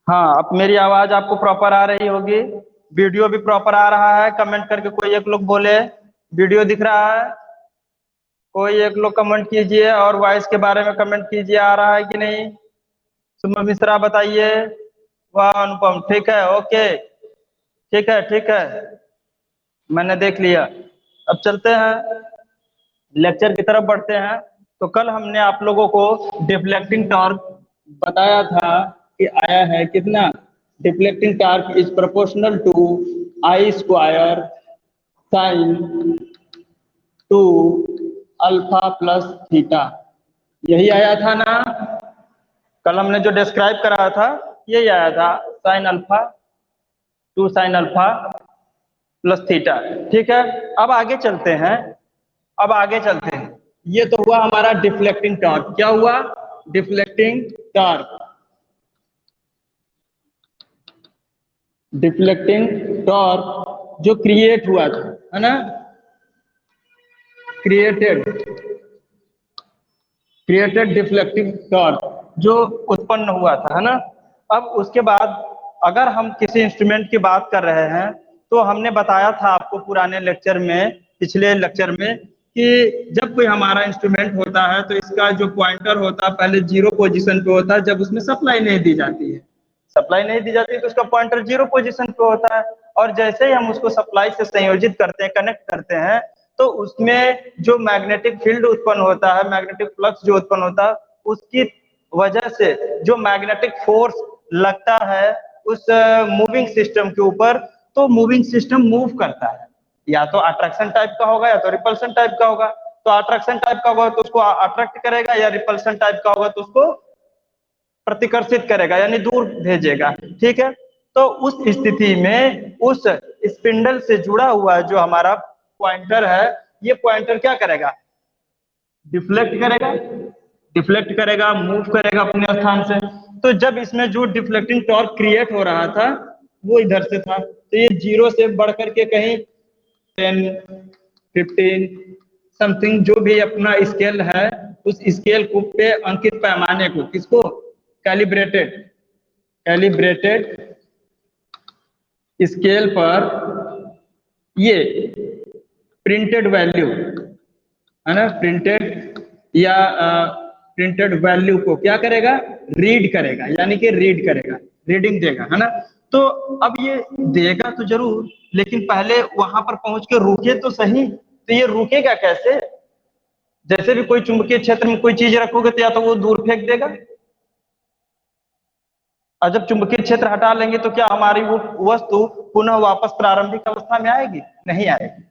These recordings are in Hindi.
हाँ, अब मेरी आवाज आपको प्रॉपर आ रही होगी। वीडियो भी प्रॉपर आ रहा है। कमेंट करके कोई एक लोग बोले वीडियो दिख रहा है। कोई एक लोग कमेंट कीजिए और वॉइस के बारे में कमेंट कीजिए, आ रहा है कि नहीं। सुमन मिश्रा बताइए। वाह अनुपम, ठीक है, ओके, ठीक है, ठीक है, मैंने देख लिया। अब चलते हैं, लेक्चर की तरफ बढ़ते हैं। तो कल हमने आप लोगों को डिफ्लेक्टिंग टॉर्क बताया था कि आया है कितना। Deflecting torque is proportional to I square sine two alpha plus theta. यही आया था ना, कल हमने जो डिस्क्राइब करा था यही आया था, sine alpha two sine alpha plus theta. ठीक है, अब आगे चलते हैं। अब आगे चलते हैं। ये तो हुआ हमारा डिफ्लेक्टिंग टॉर्क। क्या हुआ? Deflecting torque. डिफ्लेक्टिंग टॉर्क जो क्रिएट हुआ था, है ना, क्रिएटेड क्रिएटेड डिफ्लेक्टिंग टॉर्क जो उत्पन्न हुआ था, है ना। अब उसके बाद अगर हम किसी इंस्ट्रूमेंट की बात कर रहे हैं तो हमने बताया था आपको पुराने लेक्चर में, पिछले लेक्चर में, कि जब कोई हमारा इंस्ट्रूमेंट होता है तो इसका जो पॉइंटर होता है पहले जीरो पोजीशन पे होता है जब उसमें सप्लाई नहीं दी जाती है। सप्लाई नहीं दी जाती है तो उसका पॉइंटर जीरो पोजीशन पे होता है। और जैसे ही हम उसको सप्लाई से संयोजित करते हैं, कनेक्ट करते हैं, तो उसमें जो मैग्नेटिक फील्ड उत्पन्न होता है, मैग्नेटिक फ्लक्स जो उत्पन्न होता है, उसकी वजह से जो मैग्नेटिक फोर्स लगता है उस मूविंग सिस्टम के ऊपर, तो मूविंग सिस्टम मूव करता है। या तो अट्रैक्शन टाइप का होगा या तो रिपल्शन टाइप का होगा। तो अट्रैक्शन टाइप का होगा तो उसको अट्रैक्ट करेगा, या रिपल्शन टाइप का होगा तो उसको प्रतिकर्षित करेगा, यानी दूर भेजेगा। ठीक है, तो उस स्थिति में उस स्पिंडल से जुड़ा हुआ जो हमारा पॉइंटर है, ये पॉइंटर क्या करेगा? डिफ्लेक्ट करेगा। डिफ्लेक्ट करेगा, मूव करेगा अपने स्थान से। तो जब इसमें जो डिफ्लेक्टिंग टॉर्क क्रिएट हो रहा था वो इधर से था, तो ये जीरो से बढ़ करके कहीं 10, 15 समथिंग जो भी अपना स्केल है, उस स्केल को पे अंकित पैमाने को, किसको? कैलिब्रेटेड कैलिब्रेटेड स्केल पर ये प्रिंटेड वैल्यू, है ना, प्रिंटेड या प्रिंटेड वैल्यू को क्या करेगा? रीड करेगा, यानी कि रीड करेगा, रीडिंग देगा, है ना। तो अब ये देगा तो जरूर, लेकिन पहले वहां पर पहुंच के रुके तो सही। तो ये रुकेगा कैसे? जैसे भी कोई चुंबकीय क्षेत्र में कोई चीज रखोगे तो या तो वो दूर फेंक देगा, और जब चुंबकीय क्षेत्र हटा लेंगे तो क्या हमारी वो वस्तु पुनः वापस प्रारंभिक अवस्था में आएगी? नहीं आएगी।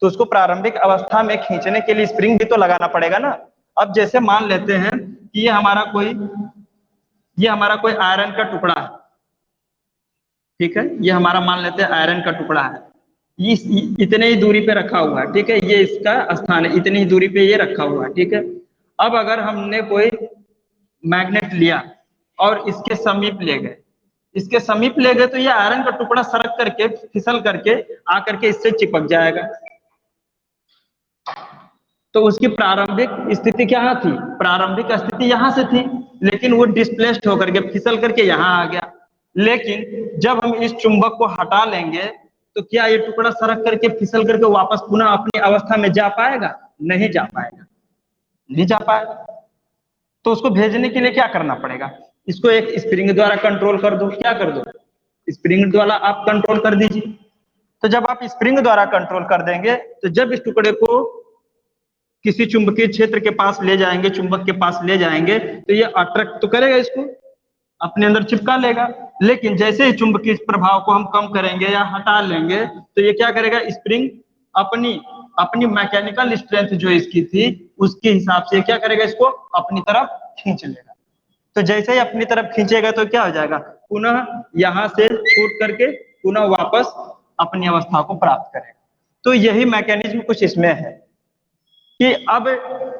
तो उसको प्रारंभिक अवस्था में खींचने के लिए स्प्रिंग भी तो लगाना पड़ेगा ना। अब जैसे मान लेते हैं कि ये हमारा कोई आयरन का टुकड़ा है। ठीक है, ये हमारा मान लेते हैं आयरन का टुकड़ा है। ये इतने ही दूरी पे रखा हुआ है। ठीक है, ये इसका स्थान है, इतनी ही दूरी पे ये रखा हुआ है। ठीक है, अब अगर हमने कोई मैग्नेट लिया और इसके समीप ले गए, इसके समीप ले गए, तो ये आयरन का टुकड़ा सरक करके, फिसल करके आकर के इससे चिपक जाएगा। तो उसकी प्रारंभिक स्थिति क्या थी? प्रारंभिक स्थिति यहां से थी, लेकिन वो डिस्प्लेस्ड होकर के, फिसल करके यहां आ गया। लेकिन जब हम इस चुंबक को हटा लेंगे तो क्या ये टुकड़ा सरक करके, फिसल करके वापस पुनः अपनी अवस्था में जा पाएगा? नहीं जा पाएगा, नहीं जा पाएगा। तो उसको भेजने के लिए क्या करना पड़ेगा? इसको एक स्प्रिंग द्वारा कंट्रोल कर दो। क्या कर दो? स्प्रिंग द्वारा आप कंट्रोल कर दीजिए। तो जब आप स्प्रिंग द्वारा कंट्रोल कर देंगे तो जब इस टुकड़े को किसी चुंबकीय क्षेत्र के पास ले जाएंगे, चुंबक के पास ले जाएंगे, तो ये अट्रैक्ट तो करेगा, इसको अपने अंदर चिपका लेगा। लेकिन जैसे ही चुंबकीय प्रभाव को हम कम करेंगे या हटा लेंगे तो ये क्या करेगा? स्प्रिंग अपनी अपनी मैकेनिकल स्ट्रेंथ जो इसकी थी उसके हिसाब से क्या करेगा? इसको अपनी तरफ खींच लेगा। तो जैसे ही अपनी तरफ खींचेगा तो क्या हो जाएगा? पुनः यहां से छूट करके पुनः वापस अपनी अवस्था को प्राप्त करेगा। तो यही मैकेनिज्म कुछ इसमें है कि अब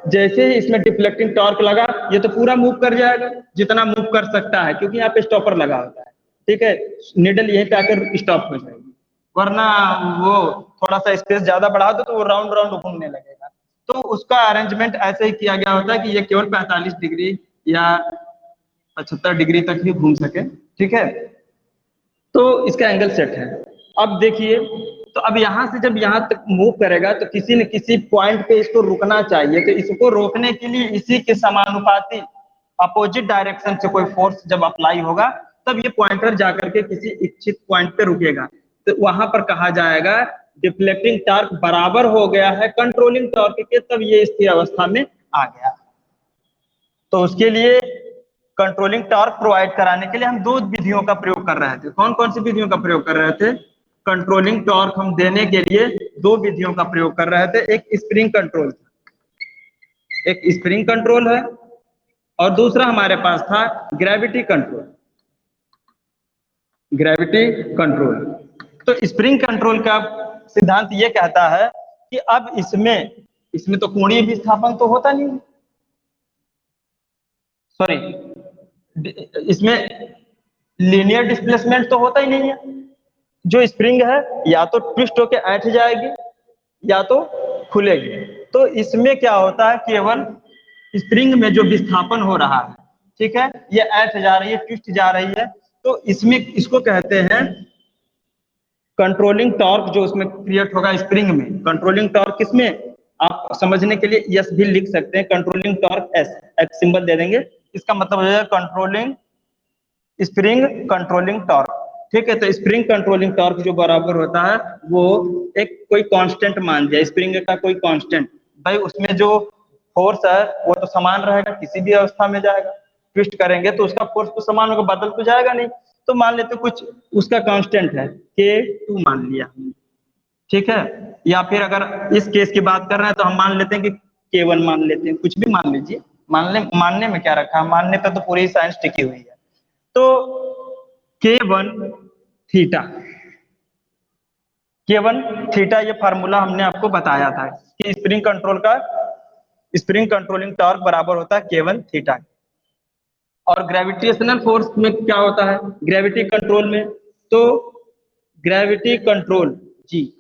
जैसे ही इसमें डिफ्लेक्टिंग टॉर्क लगा, ये तो पूरा मूव कर जाएगा जितना मूव कर सकता है, क्योंकि यहाँ पे स्टॉपर लगा होता है। ठीक है, निडल यहीं पे आकर स्टॉप हो जाएगी, वरना वो थोड़ा सा स्पेस ज्यादा बढ़ा दो तो वो राउंड राउंड घूमने लगेगा। तो उसका अरेंजमेंट ऐसे ही किया गया होता है कि ये केवल 45 डिग्री या 75 डिग्री तक ही घूम सके। ठीक है, तो इसका एंगल सेट है। अब देखिए, तो अब यहाँ से जब यहाँ तक मूव करेगा तो किसी न किसी पॉइंट पे इसको रुकना चाहिए। तो इसको रोकने के लिए इसी के समानुपाती अपोजिट डायरेक्शन से कोई फोर्स जब अप्लाई होगा तब ये पॉइंटर जाकर के किसी इच्छित पॉइंट पे रुकेगा। तो वहां पर कहा जाएगा डिफ्लेक्टिंग टॉर्क बराबर हो गया है कंट्रोलिंग टॉर्क के, तब ये स्थिर अवस्था में आ गया। तो उसके लिए कंट्रोलिंग टॉर्क प्रोवाइड कराने के लिए हम दो विधियों का प्रयोग कर रहे थे। कौन कौन सी विधियों का प्रयोग कर रहे थे? कंट्रोलिंग टॉर्क हम देने के लिए दो विधियों का प्रयोग कर रहे थे। एक स्प्रिंग कंट्रोल, एक स्प्रिंग कंट्रोल है, और दूसरा हमारे पास था ग्रेविटी कंट्रोल। Gravity control. तो स्प्रिंग कंट्रोल का सिद्धांत ये कहता है कि अब इसमें तो कोणीय विस्थापन तो होता नहीं, सॉरी, इसमें लीनियर डिस्प्लेसमेंट तो होता ही नहीं है। जो स्प्रिंग है या तो ट्विस्ट होके ऐंठ जाएगी या तो खुलेगी। तो इसमें क्या होता है, केवल स्प्रिंग में जो विस्थापन हो रहा है, ठीक है, ये ऐंठ जा रही है, ट्विस्ट जा रही है, तो इसमें इसको कहते हैं कंट्रोलिंग टॉर्क। जो उसमें क्रिएट होगा स्प्रिंग में, कंट्रोलिंग टॉर्क किसमें, आप समझने के लिए यस भी लिख सकते हैं, कंट्रोलिंग टॉर्क एस, एक सिंबल दे देंगे, इसका मतलब है कंट्रोलिंग स्प्रिंग कंट्रोलिंग टॉर्क। ठीक है, तो स्प्रिंग कंट्रोलिंग टॉर्क जो बराबर होता है वो एक कोई कांस्टेंट मान दिया, स्प्रिंग का कोई कांस्टेंट, भाई उसमें जो फोर्स है वो तो समान रहेगा, किसी भी अवस्था में जाएगा। ट्विस्ट करेंगे तो उसका फोर्स तो समान होगा, बदल तो जाएगा नहीं। तो मान लेते कुछ उसका कांस्टेंट है K2 मान लिया हमने, ठीक है, या फिर अगर इस केस की बात कर रहे हैं तो हम मान लेते हैं कि K1 मान लेते हैं, कुछ भी मान लीजिए, मानने में क्या रखा है, मानने पे तो पूरी साइंस टिकी हुई है। तो K1 थीटा, K1 थीटा ये फार्मूला हमने आपको बताया था कि स्प्रिंग कंट्रोलिंग टॉर्क बराबर होता है K1 थीटा। और ग्रेविटेशनल फोर्स में क्या होता है ग्रेविटी कंट्रोल में, तो ग्रेविटी कंट्रोल जी,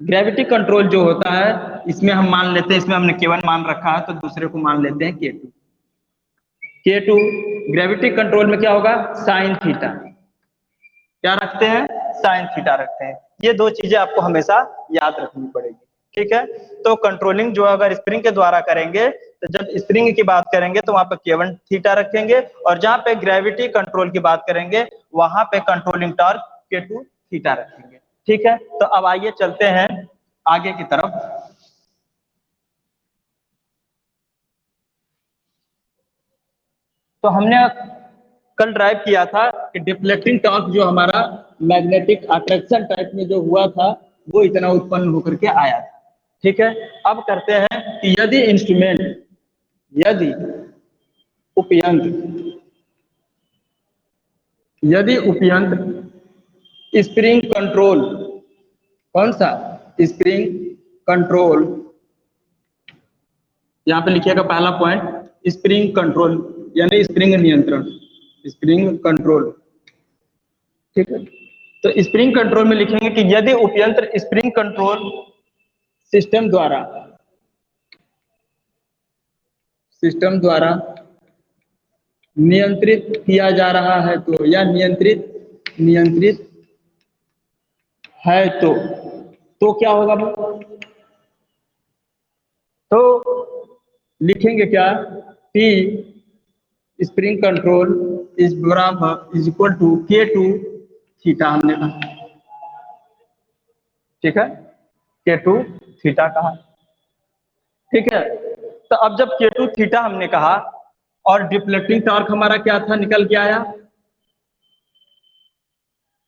ग्रेविटी कंट्रोल जो होता है इसमें हम मान लेते हैं, इसमें हमने K1 मान रखा है तो दूसरे को मान लेते हैं K2। K2 ग्रेविटी कंट्रोल में क्या होगा, साइन थीटा, क्या रखते हैं, साइन थीटा रखते हैं। ये दो चीजें आपको हमेशा याद रखनी पड़ेगी। ठीक है, तो कंट्रोलिंग जो अगर स्प्रिंग के द्वारा करेंगे तो जब स्प्रिंग की बात करेंगे तो वहां पे K1 थीटा रखेंगे, और जहां पे ग्रेविटी कंट्रोल की बात करेंगे वहां पे कंट्रोलिंग टॉर्क K2 थीटा रखेंगे। ठीक है, तो अब आइए चलते हैं आगे की तरफ। तो हमने कल ड्राइव किया था कि डिफ्लेक्टिंग टॉर्क जो हमारा मैग्नेटिक अट्रैक्शन टाइप में जो हुआ था वो इतना उत्पन्न होकर के आया था। ठीक है, अब करते हैं कि यदि उपयंत्र स्प्रिंग कंट्रोल, कौन सा, स्प्रिंग कंट्रोल, यहाँ पे लिखिएगा पहला पॉइंट स्प्रिंग कंट्रोल यानी स्प्रिंग नियंत्रण, स्प्रिंग कंट्रोल। ठीक है, तो स्प्रिंग कंट्रोल में लिखेंगे कि यदि उपयंत्र स्प्रिंग कंट्रोल सिस्टम द्वारा नियंत्रित किया जा रहा है तो, या नियंत्रित है तो क्या होगा, तो लिखेंगे क्या, T spring control is equal to K2 theta, हमने कहा। ठीक है, K2 थीटा कहा। ठीक है, तो अब जब K2 थीटा हमने कहा और डिफ्लेक्टिंग टॉर्क हमारा क्या था, निकल के आया,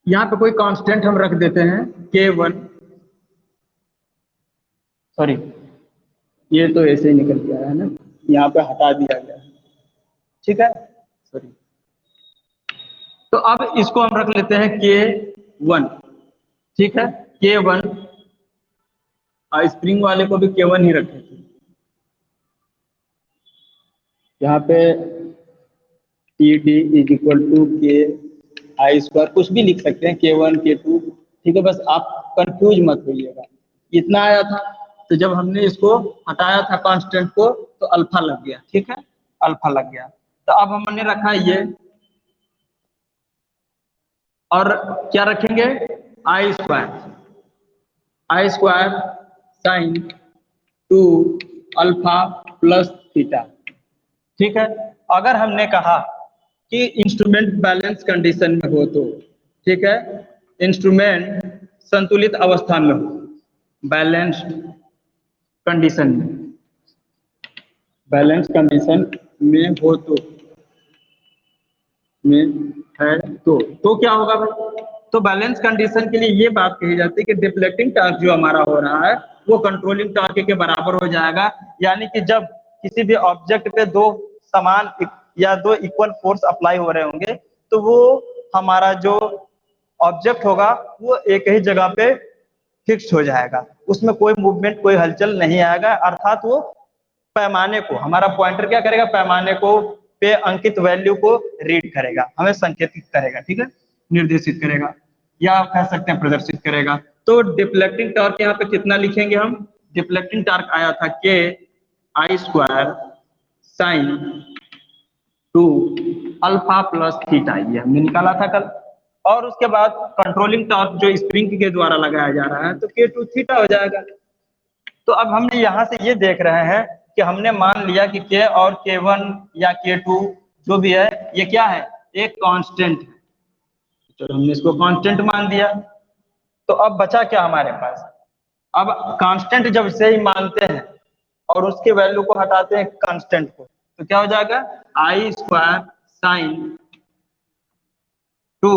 यहाँ पे कोई कांस्टेंट हम रख देते हैं K1, सॉरी ये तो ऐसे ही निकल के आया है ना, यहाँ पे हटा दिया गया है। ठीक है, सॉरी, तो अब इसको हम रख लेते हैं K1। ठीक है, K1, स्प्रिंग वाले को भी K1 ही रखे थे, यहाँ पे TD is equal to K² कुछ भी लिख सकते हैं, K1 K2। ठीक है, बस आप कंफ्यूज मत होइएगा। इतना आया था, तो जब हमने इसको हटाया था कांस्टेंट को तो अल्फा लग गया। ठीक है, अल्फा लग गया। तो अब हमने रखा ये, और क्या रखेंगे, I square sine 2 alpha plus theta. ठीक है, अगर हमने कहा कि इंस्ट्रूमेंट बैलेंस कंडीशन में हो तो, ठीक है, इंस्ट्रूमेंट संतुलित अवस्था में हो, बैलेंस्ड कंडीशन में, बैलेंस कंडीशन में हो तो, में है तो क्या होगा भाई, तो बैलेंस कंडीशन के लिए ये बात कही जाती है कि डिफ्लेक्टिंग टॉर्क जो हमारा हो रहा है वो कंट्रोलिंग टॉर्क के बराबर हो जाएगा। यानी कि जब किसी भी ऑब्जेक्ट पे दो समान या दो इक्वल फोर्स अप्लाई हो रहे होंगे तो वो हमारा जो ऑब्जेक्ट होगा वो एक ही जगह पे फिक्स हो जाएगा, उसमें कोई मूवमेंट कोई हलचल नहीं आएगा। अर्थात वो पैमाने को, हमारा पॉइंटर क्या करेगा, पैमाने को पे अंकित वैल्यू को रीड करेगा, हमें संकेतित करेगा, ठीक है, निर्देशित करेगा, या आप कह सकते हैं प्रदर्शित करेगा। तो डिफ्लेक्टिंग टॉर्क यहाँ पे कितना लिखेंगे हम, डिफ्लेक्टिंग टॉर्क आया था के I square sine 2 alpha plus theta, ये हमने निकाला था कल। और उसके बाद कंट्रोलिंग टॉर्क जो स्प्रिंग के द्वारा लगाया जा रहा है तो के टू थीटा हो जाएगा। तो अब हमने यहाँ से ये देख रहे हैं कि हमने मान लिया कि के और के वन या के टू जो भी है ये क्या है, एक कांस्टेंट है, चलो हमने इसको कांस्टेंट मान दिया। तो अब बचा क्या हमारे पास, अब कांस्टेंट जब से ही मानते हैं और उसके वैल्यू को हटाते हैं कांस्टेंट को, तो क्या हो जाएगा, I square sine 2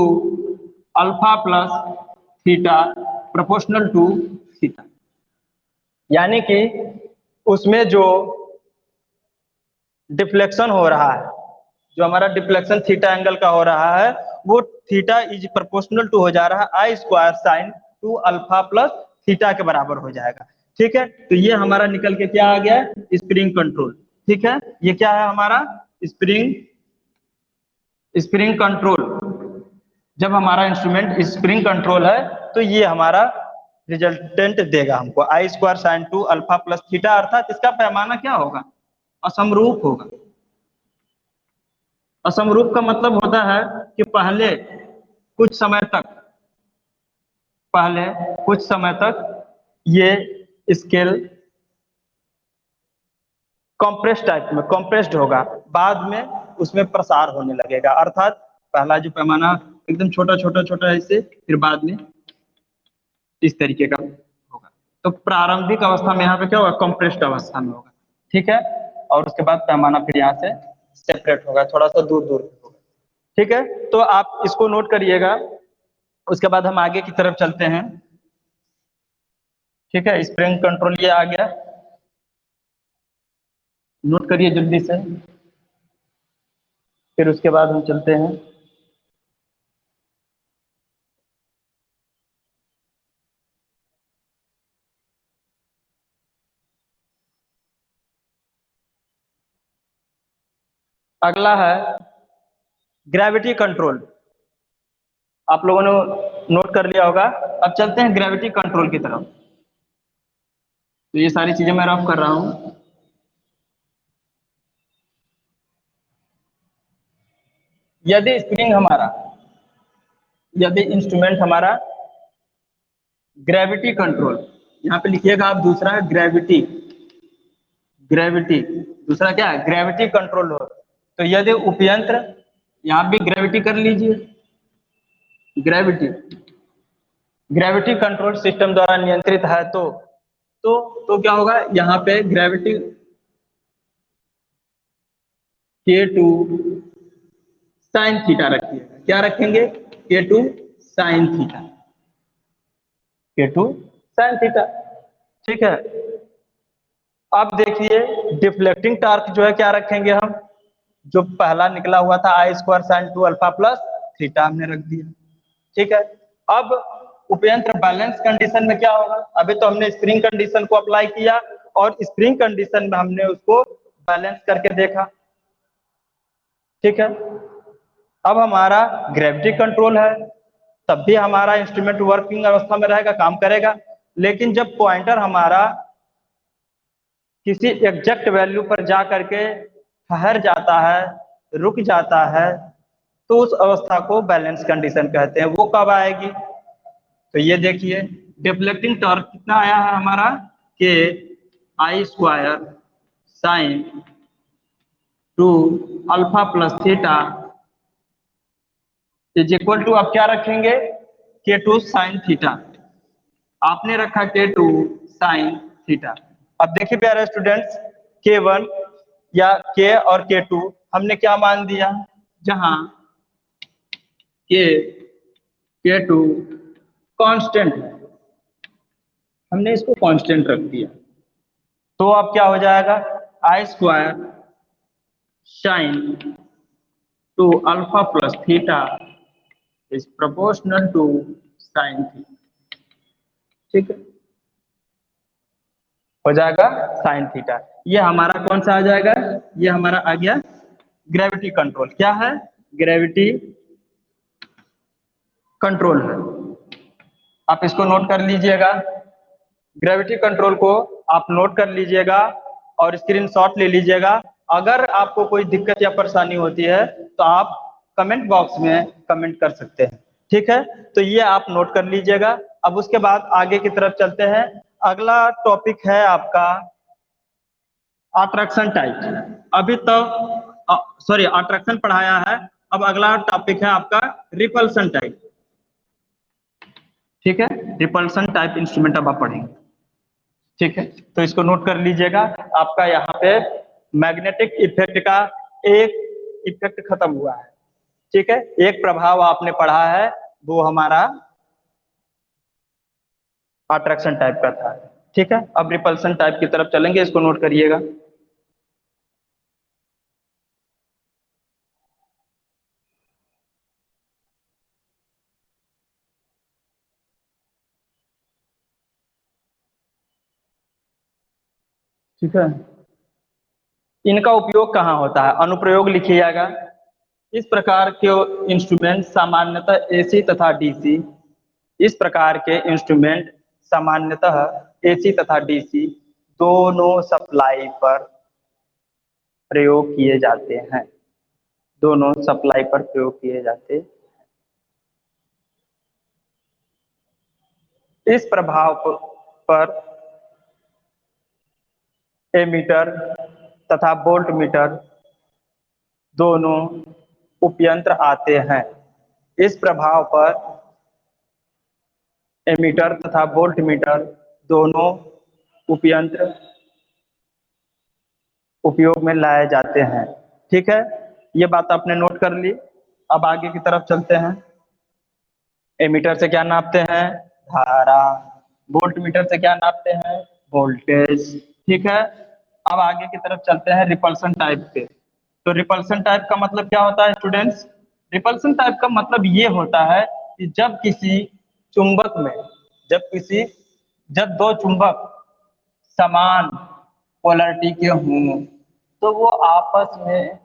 alpha plus theta proportional to theta. यानी कि उसमें जो डिफ्लेक्शन हो रहा है, जो हमारा डिफ्लेक्शन थीटा एंगल का हो रहा है वो थीटा इज प्रोपोर्शनल टू हो जा रहा है I square sine 2 alpha plus theta के बराबर हो जाएगा। ठीक है, तो ये हमारा निकल के क्या आ गया, स्प्रिंग कंट्रोल। ठीक है, ये क्या है हमारा स्प्रिंग, स्प्रिंग कंट्रोल। जब हमारा इंस्ट्रूमेंट स्प्रिंग कंट्रोल है तो ये हमारा रिजल्टेंट देगा हमको I square sine 2 alpha plus theta, अर्थात इसका पैमाना क्या होगा, असमरूप होगा। असमरूप का मतलब होता है कि कुछ समय तक पहले कुछ समय तक ये स्केल कॉम्प्रेस टाइप में कॉम्प्रेस्ड होगा, बाद में उसमें प्रसार होने लगेगा। अर्थात पहला जो पैमाना एकदम छोटा छोटा छोटा ऐसे, फिर बाद में इस तरीके का होगा। तो प्रारंभिक अवस्था में यहाँ पे क्या होगा, कॉम्प्रेस्ड अवस्था में होगा। ठीक है, और उसके बाद पैमाना फिर यहाँ से सेपरेट होगा, थोड़ा सा दूर दूर होगा। ठीक है, तो आप इसको नोट करिएगा, उसके बाद हम आगे की तरफ चलते हैं। ठीक है, स्प्रिंग कंट्रोल ये आ गया, नोट करिए जल्दी से, फिर उसके बाद हम चलते हैं। अगला है ग्रेविटी कंट्रोल, आप लोगों ने नोट कर लिया होगा। अब चलते हैं ग्रेविटी कंट्रोल की तरफ। तो ये सारी चीजें मैं रफ कर रहा हूं। यदि स्प्रिंग हमारा, यदि इंस्ट्रूमेंट हमारा ग्रेविटी कंट्रोल, यहाँ पे लिखिएगा आप दूसरा है ग्रेविटी, ग्रेविटी दूसरा क्या है, ग्रेविटी कंट्रोल हो, तो यदि उपयंत्र, यहाँ भी ग्रेविटी कर लीजिए, ग्रेविटी, ग्रेविटी कंट्रोल सिस्टम द्वारा नियंत्रित है तो क्या होगा, यहाँ पे ग्रेविटी के टू साइन थीटा रखिएगा, क्या रखेंगे, के टू साइन थीटा, के टू साइन थीटा। ठीक है, अब देखिए डिफ्लेक्टिंग टार्क जो है क्या रखेंगे हम, जो पहला निकला हुआ था I square sine 2 alpha plus theta हमने रख दिया। ठीक है, अब उपयंत्र बैलेंस कंडीशन में क्या होगा, अभी तो हमने स्प्रिंग कंडीशन को अप्लाई किया और स्प्रिंग कंडीशन में हमने उसको बैलेंस करके देखा। ठीक है, अब हमारा ग्रेविटी कंट्रोल है, तब भी हमारा इंस्ट्रूमेंट वर्किंग अवस्था में रहेगा, काम करेगा। लेकिन जब पॉइंटर हमारा किसी एग्जैक्ट वैल्यू पर जा करके ठहर जाता है, रुक जाता है तो उस अवस्था को बैलेंस कंडीशन कहते हैं। वो कब आएगी? तो ये देखिए, डिफ्लेक्टिंग टॉर्क कितना आया है हमारा, के I square sine 2 alpha plus theta is equal to, आप क्या रखेंगे, के टू साइन थीटा। आपने रखा के टू साइन थीटा। अब देखिए प्यारे स्टूडेंट्स, के वन या के और के टू हमने क्या मान दिया, जहां के टू कांस्टेंट है, हमने इसको कांस्टेंट रख दिया। तो अब क्या हो जाएगा, I square sine two alpha plus theta is proportional to sine theta. ठीक है, हो जाएगा साइन थीटा। ये हमारा कौन सा आ जाएगा, ये हमारा आ गया ग्रेविटी कंट्रोल। क्या है, ग्रेविटी कंट्रोल है। आप इसको नोट कर लीजिएगा, ग्रेविटी कंट्रोल को आप नोट कर लीजिएगा और स्क्रीनशॉट ले लीजिएगा। अगर आपको कोई दिक्कत या परेशानी होती है तो आप कमेंट बॉक्स में कमेंट कर सकते हैं। ठीक है, तो ये आप नोट कर लीजिएगा। अब उसके बाद आगे की तरफ चलते हैं। अगला टॉपिक है आपका अट्रैक्शन टाइप। अभी तक सॉरी अट्रैक्शन पढ़ाया है, अब अगला टॉपिक है आपका रिपल्सन टाइप। ठीक है, रिपल्सन टाइप इंस्ट्रूमेंट अब आप पढ़ेंगे। ठीक है, तो इसको नोट कर लीजिएगा। आपका यहाँ पे मैग्नेटिक इफेक्ट का एक इफेक्ट खत्म हुआ है। ठीक है, एक प्रभाव आपने पढ़ा है, वो हमारा अट्रैक्शन टाइप का था। ठीक है, अब रिपल्सन टाइप की तरफ चलेंगे, इसको नोट करिएगा। ठीक है, इनका उपयोग कहाँ होता है, अनुप्रयोग लिखिएगा। इस प्रकार के इंस्ट्रूमेंट सामान्यतः एसी तथा डीसी, इस प्रकार के इंस्ट्रूमेंट सामान्यतः एसी तथा डीसी दोनों सप्लाई पर प्रयोग किए जाते हैं, दोनों सप्लाई पर प्रयोग किए जाते हैं। इस प्रभाव पर एमीटर तथा वोल्ट मीटर दोनों उपयंत्र आते हैं। इस प्रभाव पर एमीटर तथा वोल्ट मीटर दोनों उपयंत्र उपयोग में लाए जाते हैं। ठीक है, ये बात आपने नोट कर ली। अब आगे की तरफ चलते हैं। एमीटर से क्या नापते हैं, धारा। वोल्ट मीटर से क्या नापते हैं, वोल्टेज। ठीक है, अब आगे की तरफ चलते हैं रिपल्सन टाइप पे। तो रिपल्सन टाइप का मतलब क्या होता है स्टूडेंट्स, रिपल्सन टाइप का मतलब ये होता है कि जब किसी चुंबक में, जब दो चुंबक समान पोलरिटी के हों तो वो आपस में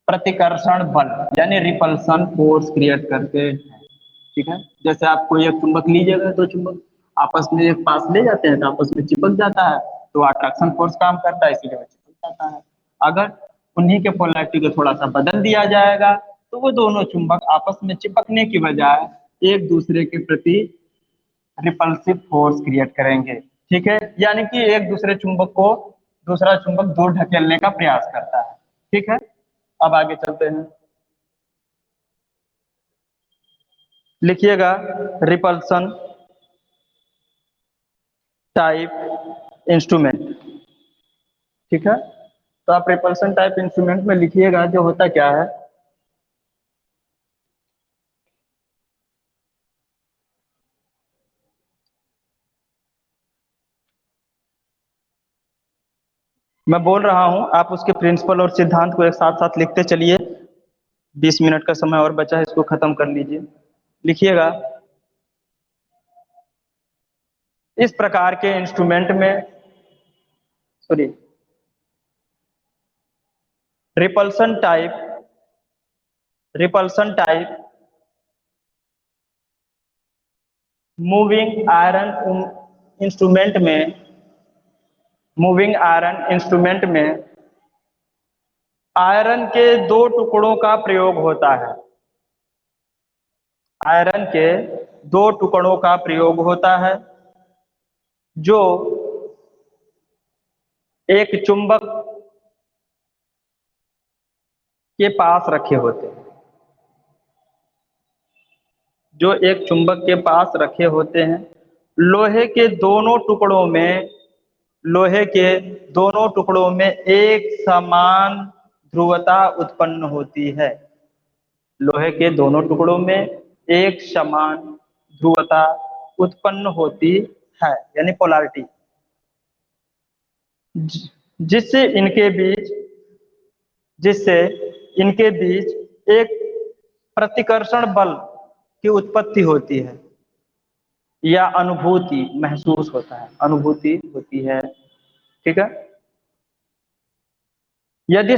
प्रतिकर्षण बल यानी रिपल्सन फोर्स क्रिएट करते हैं। ठीक है, जैसे आप कोई एक चुंबक लीजिएगा, दो चुंबक आपस में एक पास ले जाते हैं तो आपस में चिपक जाता है, तो अट्रैक्शन फोर्स काम करता है, इसीलिए वो चिपक जाता है। अगर उन्हीं के पोलैरिटी को थोड़ा सा बदल दिया जाएगा तो वो दोनों चुंबक आपस में चिपकने की बजाय एक दूसरे के प्रति रिपल्सिव फोर्स क्रिएट करेंगे। ठीक है, यानी कि एक दूसरे चुंबक को दूसरा चुंबक दूर ढकेलने का प्रयास करता है। ठीक है, अब आगे चलते हैं, लिखिएगा रिपल्सन टाइप इंस्ट्रूमेंट। ठीक है, तो आप रिपल्सन टाइप इंस्ट्रूमेंट में लिखिएगा जो होता क्या है। मैं बोल रहा हूं, आप उसके प्रिंसिपल और सिद्धांत को एक साथ साथ लिखते चलिए। 20 मिनट का समय और बचा है, इसको खत्म कर लीजिए। लिखिएगा, इस प्रकार के इंस्ट्रूमेंट में sorry repulsion type moving iron instrument में मूविंग आयरन इंस्ट्रूमेंट में आयरन के दो टुकड़ों का प्रयोग होता है। आयरन के दो टुकड़ों का प्रयोग होता है जो एक चुंबक के पास रखे होते हैं। जो एक चुंबक के पास रखे होते हैं। लोहे के दोनों टुकड़ों में लोहे के दोनों टुकड़ों में एक समान ध्रुवता उत्पन्न होती है। लोहे के दोनों टुकड़ों में एक समान ध्रुवता उत्पन्न होती है, यानी पोलैरिटी, जिससे इनके बीच एक प्रतिकर्षण बल की उत्पत्ति होती है या अनुभूति महसूस होता है, अनुभूति होती है। ठीक है। यदि यदि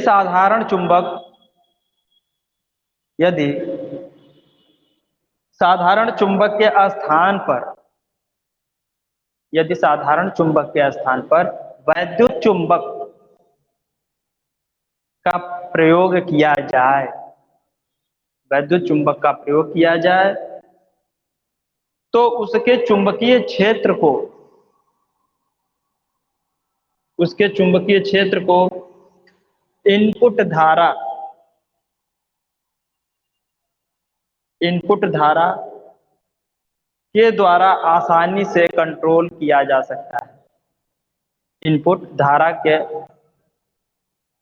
साधारण चुंबक के स्थान पर वैद्युत चुंबक का प्रयोग किया जाए वैद्युत चुंबक का प्रयोग किया जाए तो उसके चुंबकीय क्षेत्र को इनपुट धारा के द्वारा आसानी से कंट्रोल किया जा सकता है। इनपुट धारा के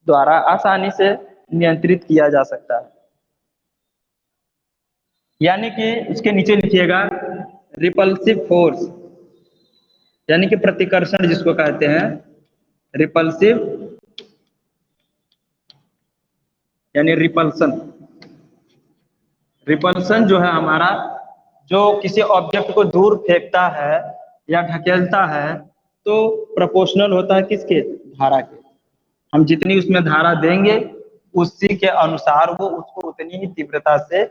द्वारा आसानी से नियंत्रित किया जा सकता है। यानी कि इसके नीचे लिखिएगा रिपल्सिव फोर्स, यानी कि प्रतिकर्षण जिसको कहते हैं, रिपल्सिव यानी रिपल्सन जो है हमारा, जो किसी ऑब्जेक्ट को दूर फेंकता है या ढकेलता है तो प्रोपोर्शनल होता है किसके? धारा के। हम जितनी उसमें धारा देंगे उसी के अनुसार वो उसको उतनी ही तीव्रता से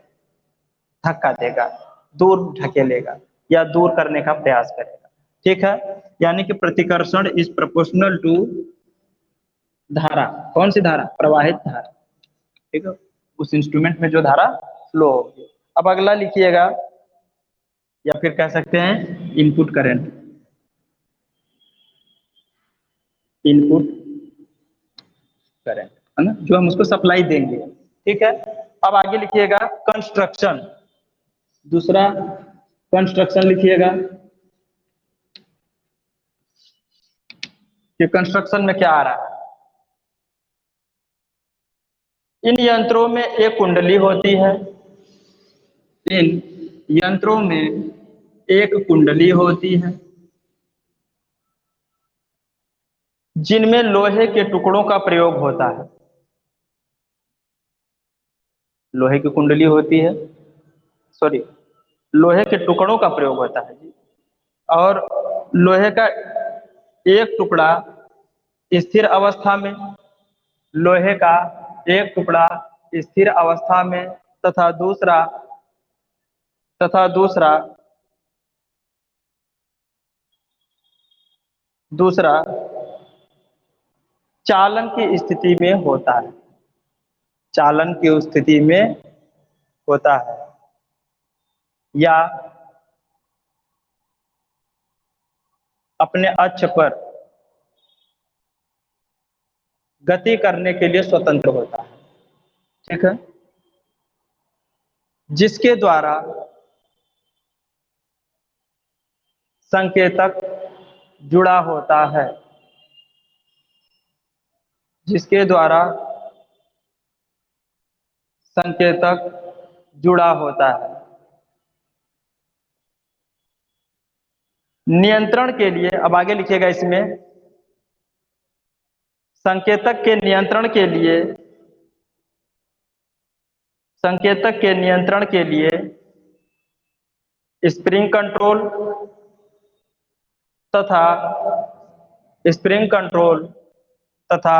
धक्का देगा, दूर ढकेलेगा या दूर करने का प्रयास करेगा। ठीक है। यानी कि प्रतिकर्षण इज प्रोपोर्शनल टू धारा। कौन सी धारा? प्रवाहित धारा। ठीक है। उस इंस्ट्रूमेंट में जो धारा फ्लो होगी। अब अगला लिखिएगा, या फिर कह सकते हैं इनपुट करंट। इनपुट करंट है ना, जो हम उसको सप्लाई देंगे। ठीक है। अब आगे लिखिएगा कंस्ट्रक्शन। दूसरा कंस्ट्रक्शन लिखिएगा कि कंस्ट्रक्शन में क्या आ रहा है। इन यंत्रों में एक कुंडली होती है। इन यंत्रों में एक कुंडली होती है जिनमें लोहे के टुकड़ों का प्रयोग होता है। लोहे की कुंडली होती है, सॉरी, लोहे के टुकड़ों का प्रयोग होता है जी। और लोहे का एक टुकड़ा स्थिर अवस्था में, लोहे का एक टुकड़ा स्थिर अवस्था में तथा दूसरा चालन की स्थिति में होता है। चालन की स्थिति में होता है या अपने अक्ष पर गति करने के लिए स्वतंत्र होता है। ठीक है। जिसके द्वारा संकेतक जुड़ा होता है। जिसके द्वारा संकेतक जुड़ा होता है। नियंत्रण के लिए, अब आगे लिखिएगा इसमें, संकेतक के नियंत्रण के लिए स्प्रिंग कंट्रोल तथा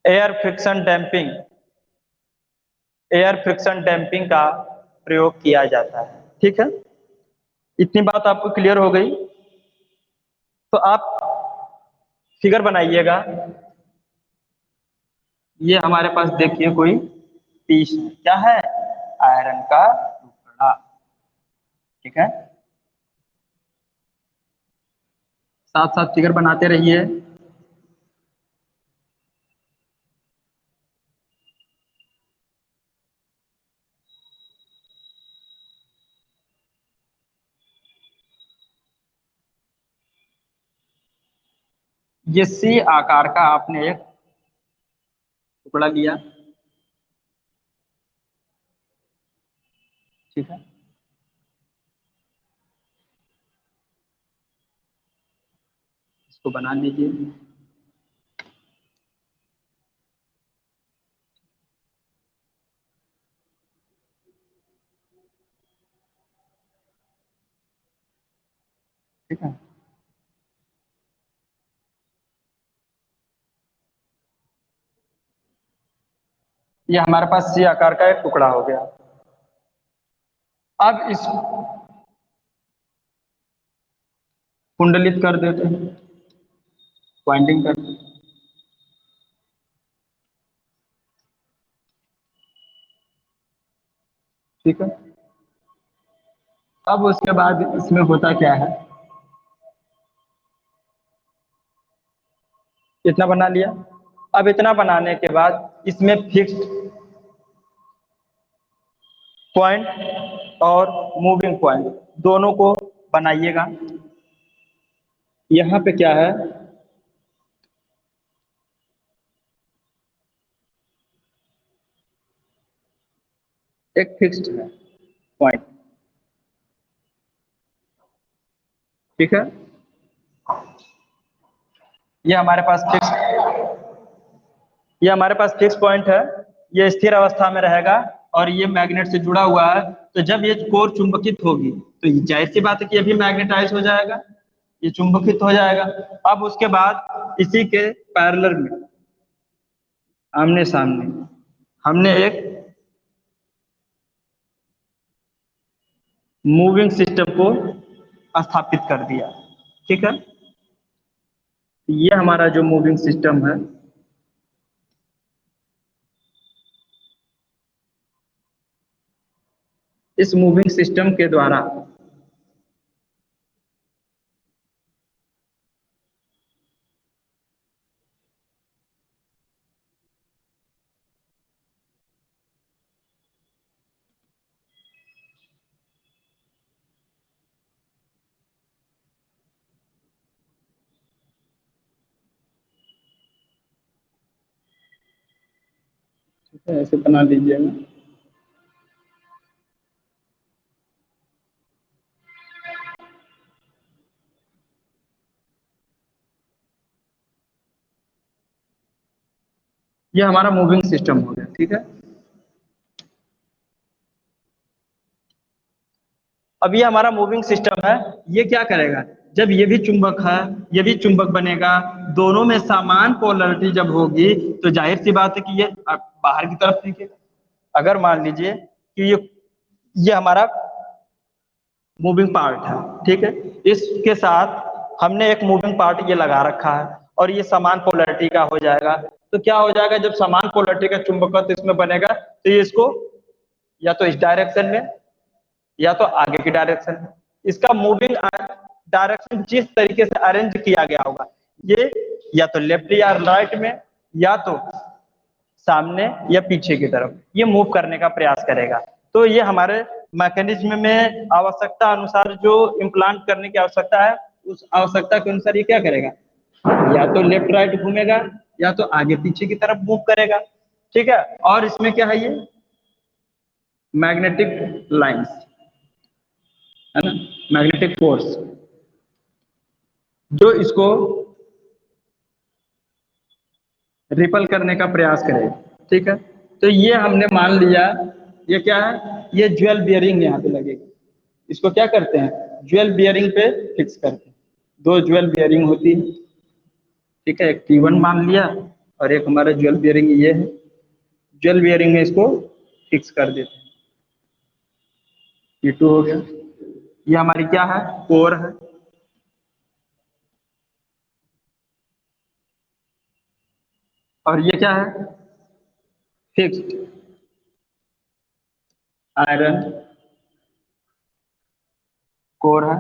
एयर फ्रिक्शन डैम्पिंग का प्रयोग किया जाता है। ठीक है। इतनी बात आपको क्लियर हो गई। तो आप फिगर बनाइएगा ये हमारे पास देखिए कोई पीस है, क्या है, आयरन का टुकड़ा। ठीक है, साथ साथ फिगर बनाते रहिए। ये सी आकार का आपने एक टुकड़ा लिया। ठीक है, इसको बना लीजिए। ठीक है, ये हमारे पास सी आकार का एक टुकड़ा हो गया। अब इस कुंडलित कर देते हैं, पॉइंटिंग कर देते हैं। ठीक है, अब उसके बाद इसमें होता क्या है, इतना बना लिया। अब इतना बनाने के बाद इसमें फिक्स्ड पॉइंट और मूविंग पॉइंट दोनों को बनाइएगा। यहाँ पे क्या है, एक फिक्स्ड है पॉइंट। ठीक है, ये हमारे पास फिक्स ये हमारे पास फिक्स पॉइंट है। ये स्थिर अवस्था में रहेगा और ये मैग्नेट से जुड़ा हुआ है। तो जब ये कोर चुंबकित होगी तो ये जाहिर सी बात है कि ये भी मैग्नेटाइज हो जाएगा, ये चुंबकित हो जाएगा। अब उसके बाद इसी के पैरेलल में आमने सामने हमने एक मूविंग सिस्टम को स्थापित कर दिया। ठीक है, ये हमारा जो मूविंग सिस्टम है, इस मूविंग सिस्टम के द्वारा ऐसे बना लीजिएगा। ये हमारा मूविंग सिस्टम हो गया। ठीक है, अब ये हमारा मूविंग सिस्टम है। ये क्या करेगा, जब ये भी चुंबक है, ये भी चुंबक बनेगा, दोनों में समान पोलरिटी जब होगी तो जाहिर सी बात है कि ये बाहर की तरफ फेंकेगा। अगर मान लीजिए कि ये हमारा मूविंग पार्ट है। ठीक है, इसके साथ हमने एक मूविंग पार्ट ये लगा रखा है और ये समान पोलरिटी का हो जाएगा। तो क्या हो जाएगा, जब समान पोलरिटी का चुंबकत्व इसमें बनेगा तो ये इसको या तो इस डायरेक्शन में या तो आगे की डायरेक्शन में, इसका मूविंग डायरेक्शन जिस तरीके से अरेंज किया गया होगा, ये या तो लेफ्ट या राइट में या तो सामने या पीछे की तरफ ये मूव करने का प्रयास करेगा। तो ये हमारे मैकेनिज्म में आवश्यकता अनुसार जो इम्प्लांट करने की आवश्यकता है, उस आवश्यकता के अनुसार ये क्या करेगा, या तो लेफ्ट राइट घूमेगा या तो आगे पीछे की तरफ मूव करेगा। ठीक है, और इसमें क्या है, ये मैग्नेटिक लाइंस है ना, मैग्नेटिक फोर्स जो इसको रिपल करने का प्रयास करेगा। ठीक है, तो ये हमने मान लिया, ये क्या है, ये ज्वेल बियरिंग यहाँ पे लगेगी। इसको क्या करते हैं, ज्वेल बियरिंग पे फिक्स करते हैं। दो ज्वेल बियरिंग होती है। ठीक है, एक T1 मान लिया और एक हमारा ज्वेल बियरिंग ये है। ज्वेल बियरिंग में इसको फिक्स कर देते हैं। T2 हो गया। ये हमारी क्या है, कोर है। और ये क्या है, फिक्स्ड आयरन कोर है,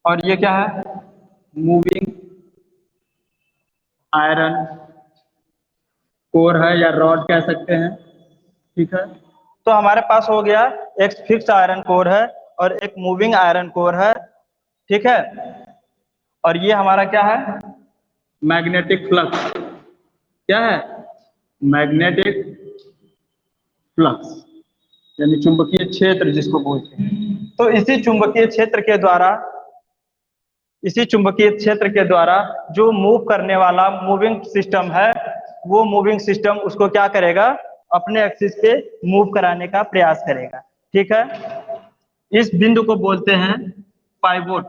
और ये क्या है, मूविंग आयरन कोर है या रॉड कह सकते हैं। ठीक है, तो हमारे पास हो गया एक फिक्स्ड आयरन कोर है और एक मूविंग आयरन कोर है। ठीक है, और ये हमारा क्या है, मैग्नेटिक फ्लक्स। क्या है, मैग्नेटिक फ्लक्स यानी चुंबकीय क्षेत्र जिसको बोलते हैं। तो इसी चुंबकीय क्षेत्र के द्वारा जो मूव करने वाला मूविंग सिस्टम है, वो मूविंग सिस्टम उसको क्या करेगा, अपने एक्सिस पे मूव कराने का प्रयास करेगा। ठीक है, इस बिंदु को बोलते हैं पाइवोट।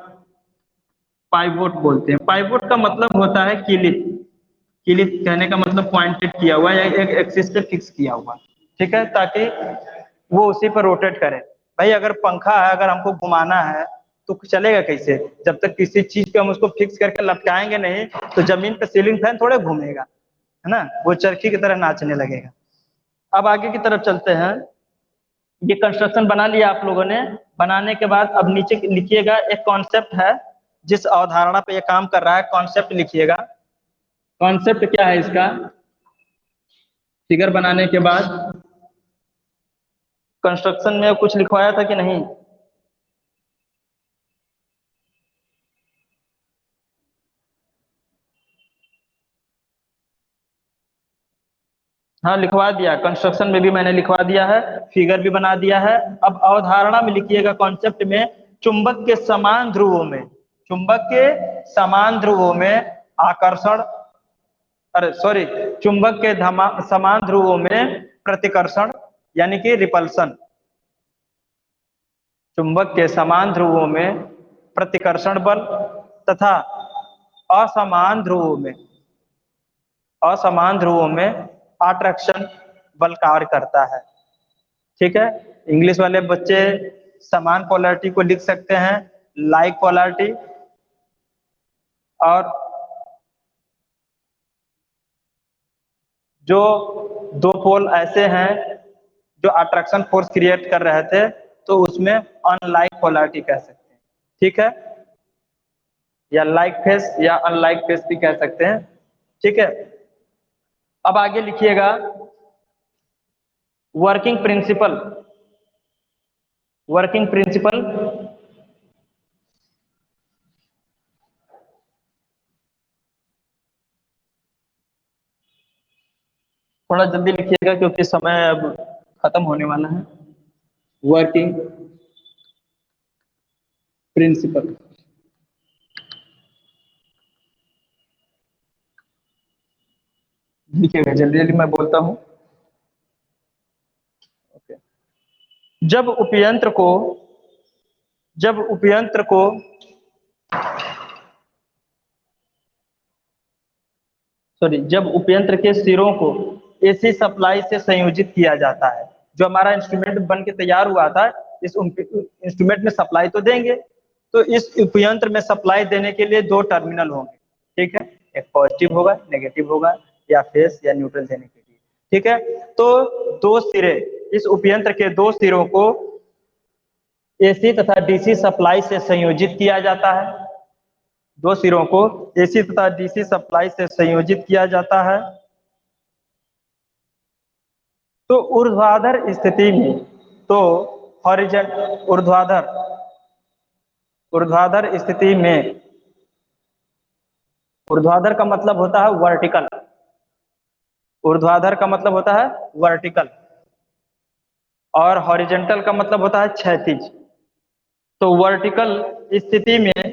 पाइवोट बोलते हैं। पाइवोट का मतलब होता है किलिप। किलिप कहने का मतलब पॉइंटेड किया हुआ या एक एक्सिस पे फिक्स किया हुआ। ठीक है, ताकि वो उसी पर रोटेट करे। भाई अगर पंखा है, अगर हमको घुमाना है तो चलेगा कैसे, जब तक किसी चीज पे हम उसको फिक्स करके लटकाएंगे नहीं तो जमीन पे सीलिंग फैन थोड़े घूमेगा, है ना, वो चरखी की तरह नाचने लगेगा। अब आगे की तरफ चलते हैं। ये कंस्ट्रक्शन बना लिया आप लोगों ने। बनाने के बाद अब नीचे लिखिएगा, एक कॉन्सेप्ट है जिस अवधारणा पे ये काम कर रहा है, कॉन्सेप्ट लिखिएगा। कॉन्सेप्ट क्या है इसका, फिगर बनाने के बाद कंस्ट्रक्शन में कुछ लिखवाया था कि नहीं। हाँ लिखवा दिया, कंस्ट्रक्शन में भी मैंने लिखवा दिया है, फिगर भी बना दिया है। अब अवधारणा में लिखिएगा, कॉन्सेप्ट में, चुंबक के समान ध्रुवों में, चुंबक के समान ध्रुवों में आकर्षण, अरे सॉरी, चुंबक के समान ध्रुवों में प्रतिकर्षण यानी कि रिपल्सन, चुंबक के समान ध्रुवों में प्रतिकर्षण बल तथा असमान ध्रुवों में असमान ध्रुवों में अट्रैक्शन बल कार्य करता है। ठीक है, इंग्लिश वाले बच्चे समान पोलैरिटी को लिख सकते हैं लाइक पोलैरिटी, और जो दो पोल ऐसे हैं जो अट्रैक्शन फोर्स क्रिएट कर रहे थे तो उसमें अनलाइक पोलैरिटी कह सकते हैं। ठीक है, या लाइक फेस या अनलाइक फेस भी कह सकते हैं। ठीक है, अब आगे लिखिएगा वर्किंग प्रिंसिपल। वर्किंग प्रिंसिपल, थोड़ा जल्दी लिखिएगा क्योंकि समय अब खत्म होने वाला है। वर्किंग प्रिंसिपल, लिखिएगा जल्दी जल्दी, मैं बोलता हूँ। ओके, जब उपयंत्र को जब उपयंत्र को जब उपयंत्र के सिरों को एसी सप्लाई से संयोजित किया जाता है, जो हमारा इंस्ट्रूमेंट बन के तैयार हुआ था, इस इंस्ट्रूमेंट में सप्लाई तो देंगे, तो इस उपयंत्र में सप्लाई देने के लिए दो टर्मिनल होंगे। ठीक है, एक पॉजिटिव होगा, नेगेटिव होगा, या फेस या न्यूट्रल देने के लिए। ठीक है, तो दो सिरे, इस उपयंत्र के दो सिरों को एसी तथा डीसी सप्लाई से संयोजित किया जाता है। दो सिरों को एसी तथा डीसी सप्लाई से संयोजित किया जाता है। तो तो हॉरिजन ऊर्ध्वाधर ऊर्ध्वाधर स्थिति में, ऊर्ध्वाधर का मतलब होता है वर्टिकल, ऊर्ध्वाधर का मतलब होता है वर्टिकल, और हॉरिजेंटल का मतलब होता है क्षैतिज। तो वर्टिकल स्थिति में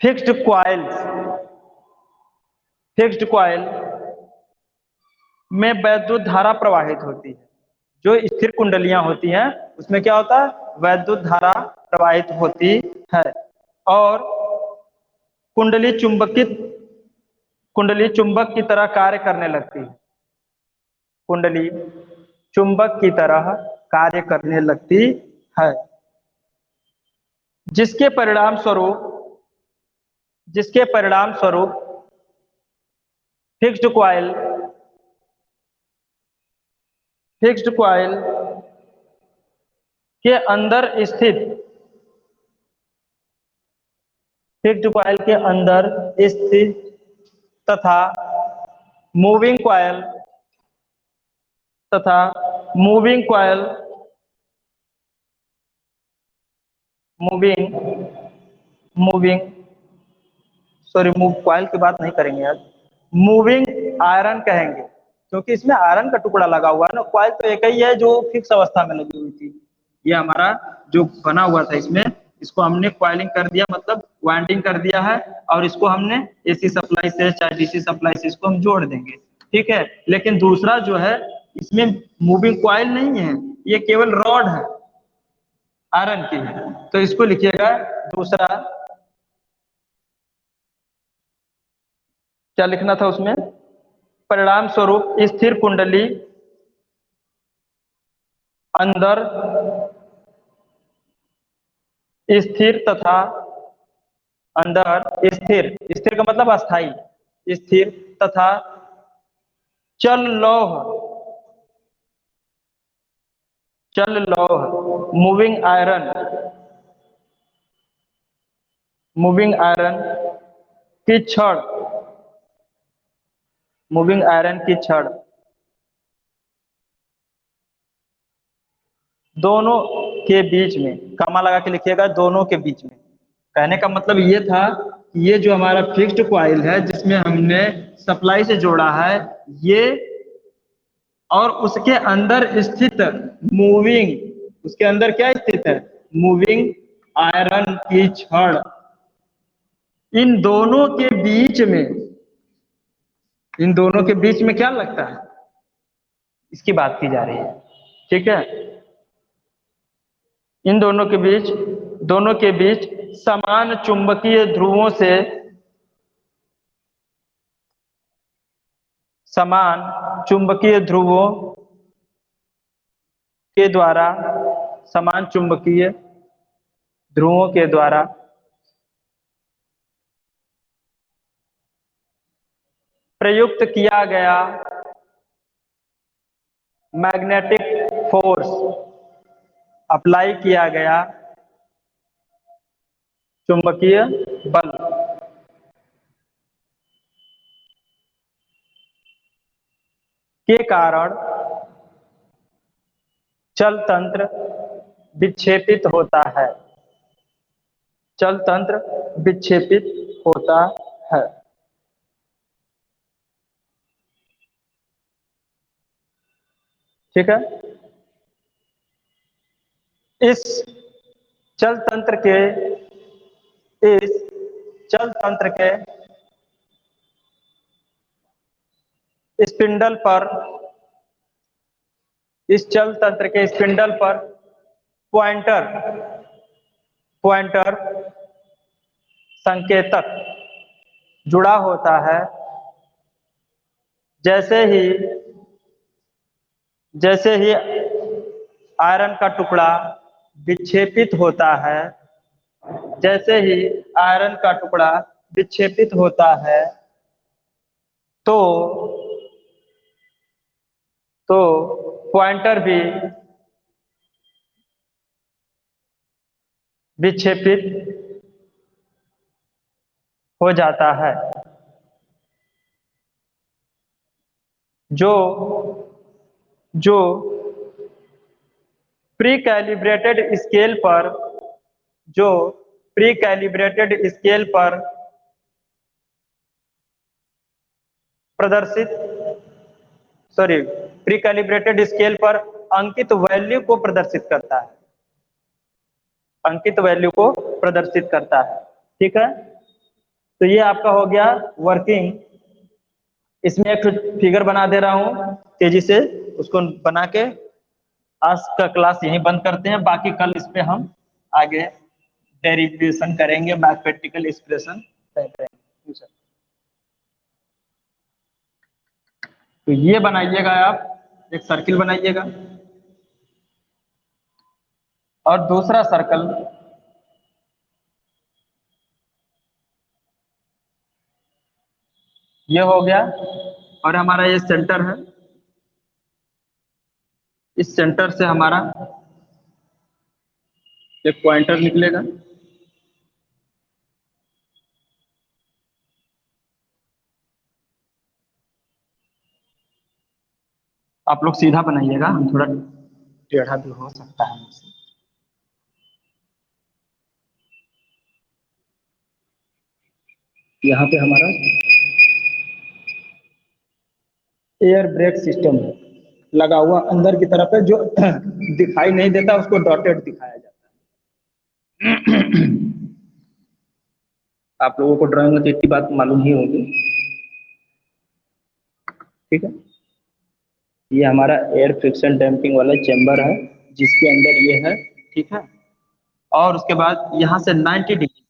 फिक्स्ड क्वाइल्स फिक्स्ड क्वाइल में वैद्युत धारा प्रवाहित होती है। जो स्थिर कुंडलियां होती हैं उसमें क्या होता है, वैद्युत धारा प्रवाहित होती है, और कुंडली चुंबकित कुंडली चुंबक की तरह कार्य करने लगती है। कुंडली चुंबक की तरह कार्य करने लगती है, जिसके परिणाम स्वरूप जिसके परिणाम स्वरूप फिक्स्ड कॉइल, फिक्स्ड कॉइल के अंदर स्थित, फिक्स्ड कॉइल के अंदर स्थित तथा मूविंग कॉइल, तथा moving coil, moving moving sorry, move coil की बात नहीं करेंगे आज, मूविंग आयरन कहेंगे, क्योंकि इसमें आयरन का टुकड़ा लगा हुआ है ना। कॉइल तो एक ही है जो फिक्स अवस्था में लगी हुई थी। ये हमारा जो बना हुआ था इसमें, इसको हमने कॉइलिंग कर दिया, मतलब वाइंडिंग कर दिया है, और इसको हमने एसी सप्लाई से चाहे डीसी सप्लाई से इसको हम जोड़ देंगे, ठीक है। लेकिन दूसरा जो है, इसमें मूविंग कॉइल नहीं है, ये केवल रॉड है, आयरन की है। तो इसको लिखिएगा दूसरा, क्या लिखना था उसमें, परिणाम स्वरूप स्थिर कुंडली अंदर स्थिर तथा, अंदर स्थिर, स्थिर का मतलब अस्थाई, स्थिर तथा चल लौह, चल लौह, मूविंग आयरन, मूविंग आयरन की छड़, मूविंग आयरन की छड़ दोनों के बीच में, कॉमा लगा के लिखिएगा, दोनों के बीच में। कहने का मतलब ये था कि ये जो हमारा फिक्स्ड कॉइल है जिसमें हमने सप्लाई से जोड़ा है, ये और उसके अंदर स्थित मूविंग, उसके अंदर क्या स्थित है, मूविंग आयरन की छड़, इन दोनों के बीच में, इन दोनों के बीच में क्या लगता है, इसकी बात की जा रही है, ठीक है। इन दोनों के बीच, दोनों के बीच समान चुंबकीय ध्रुवों से, समान चुंबकीय ध्रुवों के द्वारा, समान चुंबकीय ध्रुवों के द्वारा प्रयुक्त किया गया मैग्नेटिक फोर्स, अप्लाई किया गया चुंबकीय बल के कारण चल तंत्र विक्षेपित होता है, चल तंत्र विक्षेपित होता है, ठीक है। इस चल तंत्र के, इस चल तंत्र के स्पिंडल पर, इस चल तंत्र के स्पिंडल पर पॉइंटर, पॉइंटर संकेतक जुड़ा होता है। जैसे ही, जैसे ही आयरन का टुकड़ा विक्षेपित होता है, जैसे ही आयरन का टुकड़ा विक्षेपित होता है, तो तो पॉइंटर भी विक्षेपित हो जाता है। जो जो प्री कैलिब्रेटेड स्केल पर, जो प्री कैलिब्रेटेड स्केल पर प्रदर्शित, सॉरी, प्री कैलिब्रेटेड स्केल पर अंकित वैल्यू को प्रदर्शित करता है, अंकित वैल्यू को प्रदर्शित करता है, ठीक है। तो ये आपका हो गया वर्किंग। इसमें एक फिगर बना दे रहा हूं तेजी से, उसको बना के आज का क्लास यहीं बंद करते हैं। बाकी कल इस पे हम आगे डेरिवेशन करेंगे, मैथमेटिकल एक्सप्रेशन करेंगे। तो ये बनाइएगा आप, एक सर्किल बनाइएगा, और दूसरा सर्कल ये हो गया और हमारा ये सेंटर है, इस सेंटर से हमारा एक पॉइंटर निकलेगा। आप लोग सीधा बनाइएगा, हम थोड़ा टेढ़ा भी हो सकता है मुझसे। यहाँ पे हमारा एयर ब्रेक सिस्टम है लगा हुआ अंदर की तरफ है, जो दिखाई नहीं देता उसको डॉटेड दिखाया जाता है। आप लोगों को ड्राइंग में तो इतनी बात मालूम ही होगी। ठीक है, ये हमारा एयर फ्रिक्शन डैम्पिंग वाला चेम्बर है जिसके अंदर ये है। ठीक है, और उसके बाद यहाँ से 90 डिग्री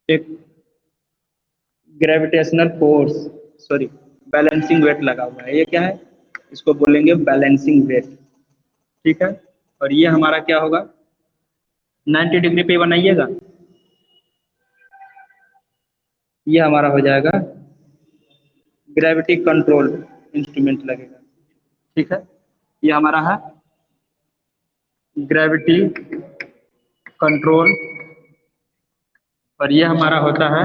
एक gravitational force, sorry, balancing weight लगा हुआ है। ये क्या है, इसको बोलेंगे बैलेंसिंग वेट। ठीक है, और ये हमारा क्या होगा, 90 डिग्री पे बनाइएगा, ये हमारा हो जाएगा ग्रेविटी कंट्रोल इंस्ट्रूमेंट लगेगा। ठीक है, ये हमारा है ग्रेविटी कंट्रोल, और ये हमारा होता है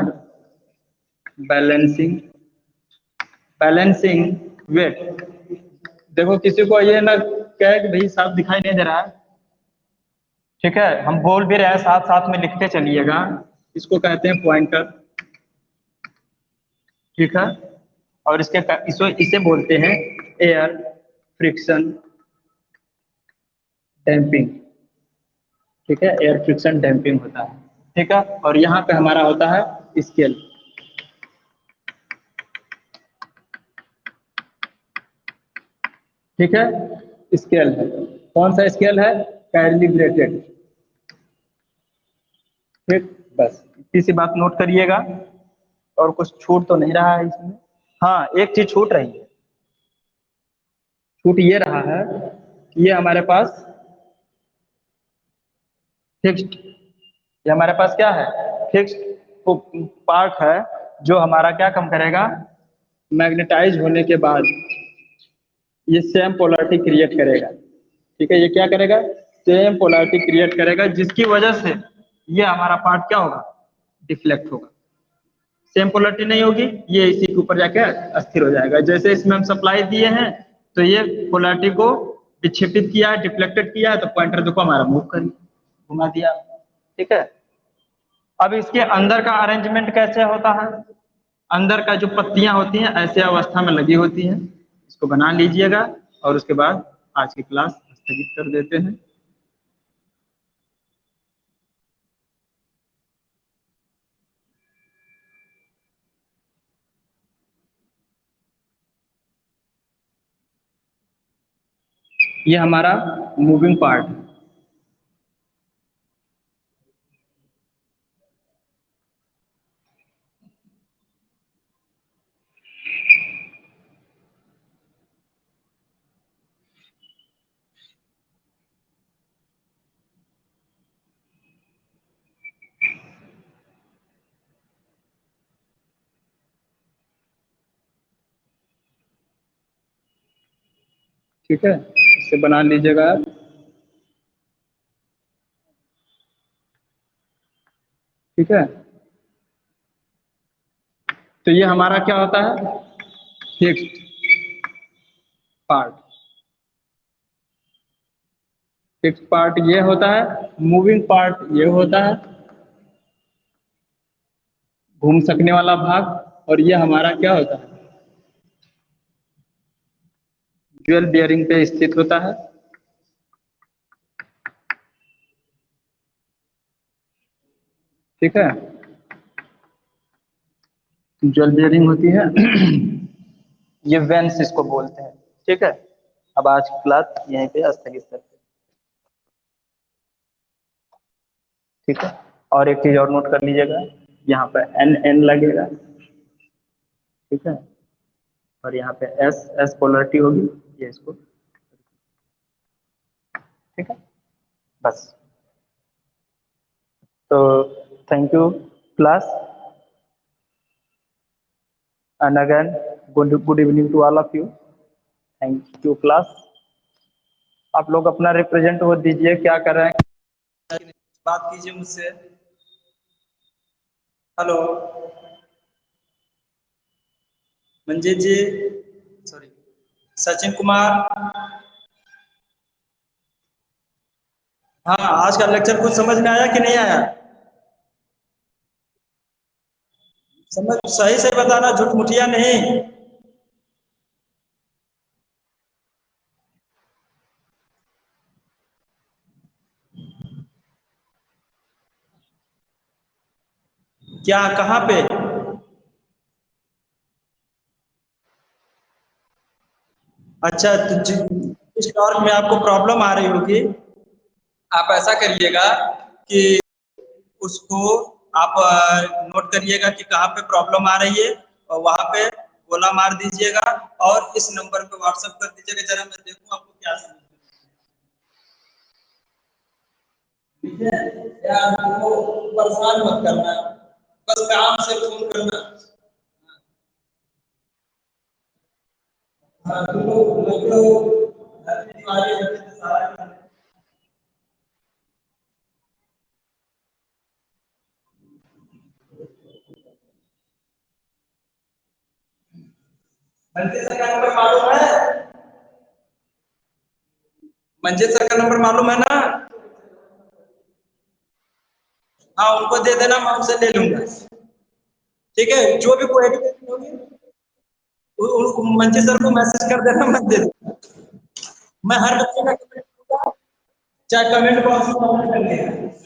बैलेंसिंग बैलेंसिंग वेट। देखो किसी को ये ना कहे कि भाई साफ दिखाई नहीं दे रहा है। ठीक है, हम बोल भी रहे हैं, साथ साथ में लिखते चलिएगा। इसको कहते हैं पॉइंटर। ठीक है, और इसे बोलते हैं एयर फ्रिक्शन डैम्पिंग। ठीक है, एयर फ्रिक्शन डैम्पिंग होता है। ठीक है, और यहाँ पे हमारा होता है स्केल। ठीक है, स्केल है, कौन सा स्केल है, कैलिब्रेटेड। ठीक, बस इतनी सी बात नोट करिएगा, और कुछ छूट तो नहीं रहा है इसमें। हाँ, एक चीज छूट रही है, छूट ये रहा है, ये हमारे पास फिक्स्ड, ये हमारे पास क्या है, फिक्स्ड पार्ट है, जो हमारा क्या कम करेगा, मैग्नेटाइज होने के बाद ये सेम पोलैरिटी क्रिएट करेगा। ठीक है, ये क्या करेगा, सेम पोलैरिटी क्रिएट करेगा, जिसकी वजह से ये हमारा पार्ट क्या होगा, डिफ्लेक्ट होगा। सेम पोलैरिटी नहीं होगी, ये इसी के ऊपर जाके अस्थिर हो जाएगा। जैसे इसमें हम सप्लाई दिए हैं, तो ये पोलैरिटी को विक्षेपित किया, डिफ्लेक्टेड किया, तो पॉइंटर देखो हमारा मूव कर घुमा दिया। ठीक है, अब इसके अंदर का अरेंजमेंट कैसे होता है, अंदर का जो पत्तियां होती हैं ऐसे अवस्था में लगी होती हैं, इसको बना लीजिएगा, और उसके बाद आज की क्लास स्थगित कर देते हैं। ये हमारा मूविंग पार्ट है। ठीक है, इसे बना लीजिएगा आप। ठीक है, तो ये हमारा क्या होता है, फिक्स्ड पार्ट। फिक्स्ड पार्ट ये होता है, मूविंग पार्ट ये होता है, घूम सकने वाला भाग, और ये हमारा क्या होता है, ड्यूल बियरिंग पे स्थित होता है। ठीक है, ड्यूल बियरिंग होती है। ये वेंस इसको बोलते हैं। ठीक है, अब आज की क्लास यहीं पे स्थगित करते हैं। ठीक है, और एक चीज और नोट कर लीजिएगा, यहाँ पे एन एन लगेगा। ठीक है, और यहाँ पे एस एस पोलरिटी होगी, ये इसको। ठीक है, बस। तो thank you class, and again good evening to all of you. Thank you class. आप लोग अपना रिप्रेजेंट वो दीजिए, क्या कर रहे हैं, बात कीजिए मुझसे। हेलो मंजीत जी, सॉरी सचिन कुमार। हाँ, आज का लेक्चर कुछ समझ में आया कि नहीं आया? समझ सही से बताना, झूठ मुठिया नहीं। क्या, कहाँ पे? अच्छा, तो जिस टॉर्क में आपको प्रॉब्लम आ रही होगी, आप ऐसा करिएगा कि उसको आप नोट करिएगा कि कहाँ पे प्रॉब्लम आ रही है, और वहां पे गोला मार दीजिएगा और इस नंबर पे व्हाट्सएप कर दीजिएगा, जरा मैं देखूं आपको क्या समझ में। ठीक है, यार तुमको परेशान मत करना, बस काम से फोन करना। हाँ, तुमको लगे हो घर में दिवाली है तो सारा मंजिल सर का नंबर मालूम है? मंजिल सर का नंबर मालूम है ना? हाँ, उनको दे देना, मैं उनसे ले लूंगा। ठीक है, जो भी कोई एडमिशन होगी मंजिल सर को मैसेज कर देना, मैं दे दूंगा। मैं हर बच्चे का कमेंट करूंगा, चाहे कमेंट बॉक्स में कमेंट कर देना।